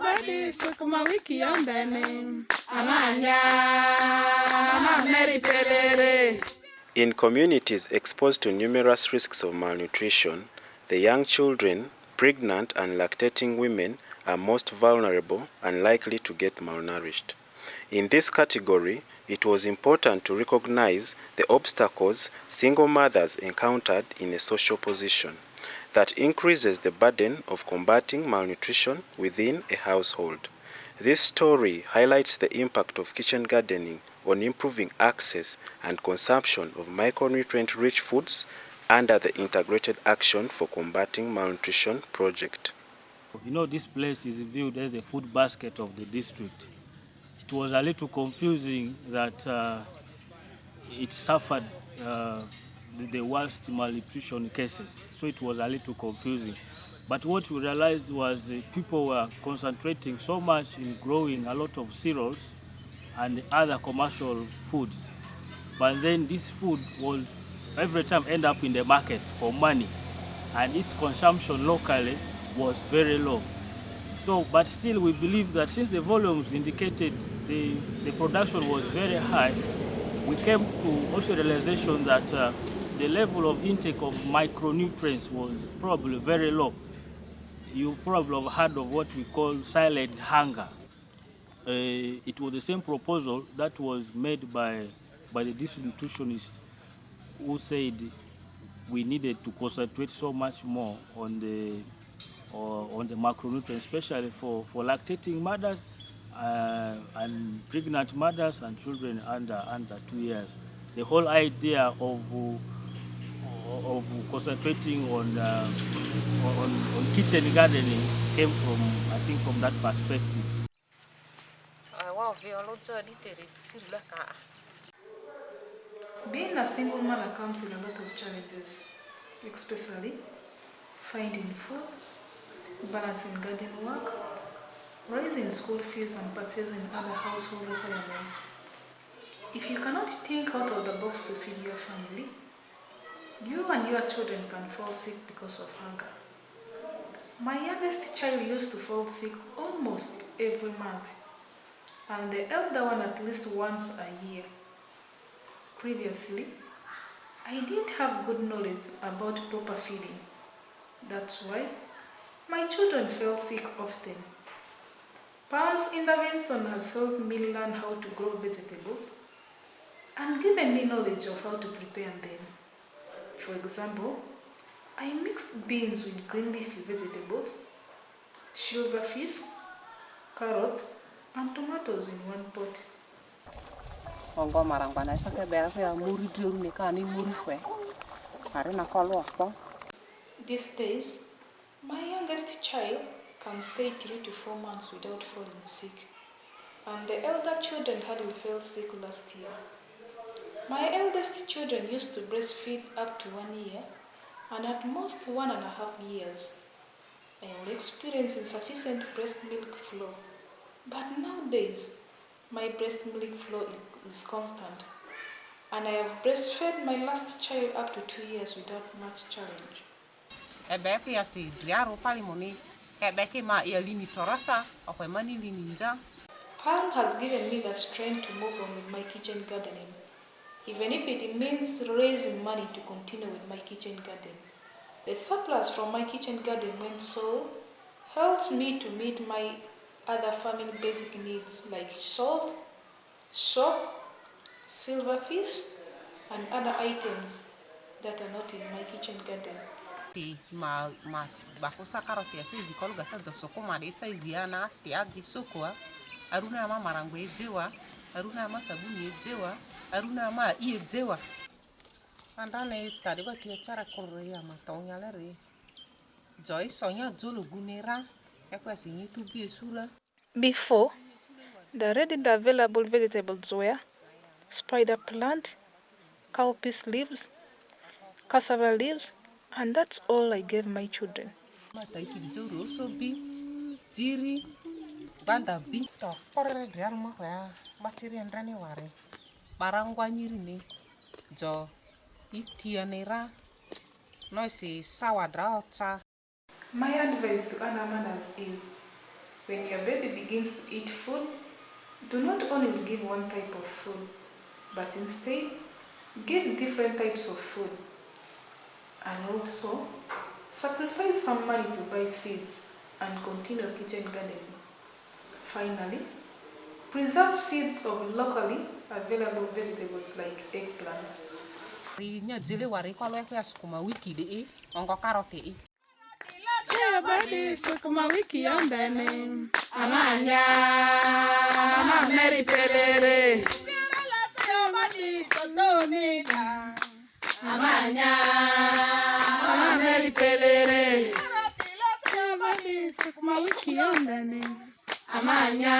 badi sukuma wiki yombene. Amanya, Mary Pelere. In communities exposed to numerous risks of malnutrition, the young children, pregnant and lactating women are most vulnerable and likely to get malnourished. In this category, it was important to recognize the obstacles single mothers encountered in a social position that increases the burden of combating malnutrition within a household. This story highlights the impact of kitchen gardening on improving access and consumption of micronutrient-rich foods under the Integrated Action for Combating Malnutrition project. You know, this place is viewed as the food basket of the district. It was a little confusing that it suffered the worst malnutrition cases, so it was a little confusing. But what we realized was people were concentrating so much in growing a lot of cereals and other commercial foods. But then this food will every time end up in the market for money, and its consumption locally was very low. So, but still we believe that since the volumes indicated the production was very high, we came to also realization that the level of intake of micronutrients was probably very low. You probably have heard of what we call silent hunger. It was the same proposal that was made by the district nutritionist who said we needed to concentrate so much more on the macronutrients, especially for lactating mothers and pregnant mothers and children under 2 years. The whole idea of concentrating on kitchen gardening came from, I think, from that perspective. Being a single mother comes with a lot of challenges, especially finding food, balancing garden work, raising school fees and purchasing other household requirements. If you cannot think out of the box to feed your family, you and your children can fall sick because of hunger. My youngest child used to fall sick almost every month, and the elder one at least once a year. Previously, I didn't have good knowledge about proper feeding. That's why my children fell sick often. Palm's intervention has helped me learn how to grow vegetables and given me knowledge of how to prepare them. For example, I mixed beans with green leafy vegetables, silverfish, carrots, and tomatoes in one pot. These days, my youngest child can stay 3 to 4 months without falling sick, and the elder children hardly fell sick last year. My eldest children used to breastfeed up to 1 year, and at most 1.5 years. I am experiencing insufficient breast milk flow, but nowadays my breast milk flow is constant, and I have breastfed my last child up to 2 years without much challenge. Palm has given me the strength to move on with my kitchen gardening, even if it means raising money to continue with my kitchen garden. The surplus from my kitchen garden when sold helps me to meet my other family basic needs like salt, soap, silverfish, and other items that are not in my kitchen garden. Before, the readily available vegetables were spider plant, cowpeas leaves, cassava leaves, and that's all I gave my children. My advice to other mothers is When your baby begins to eat food, do not only give one type of food, but instead give different types of food. And also, sacrifice some money to buy seeds and continue kitchen gardening. Finally, preserve seeds of locally available vegetables like eggplants. Sukuma wiki yombene amanya meri pelele amanya meri pelele sukuma wiki yombene amanya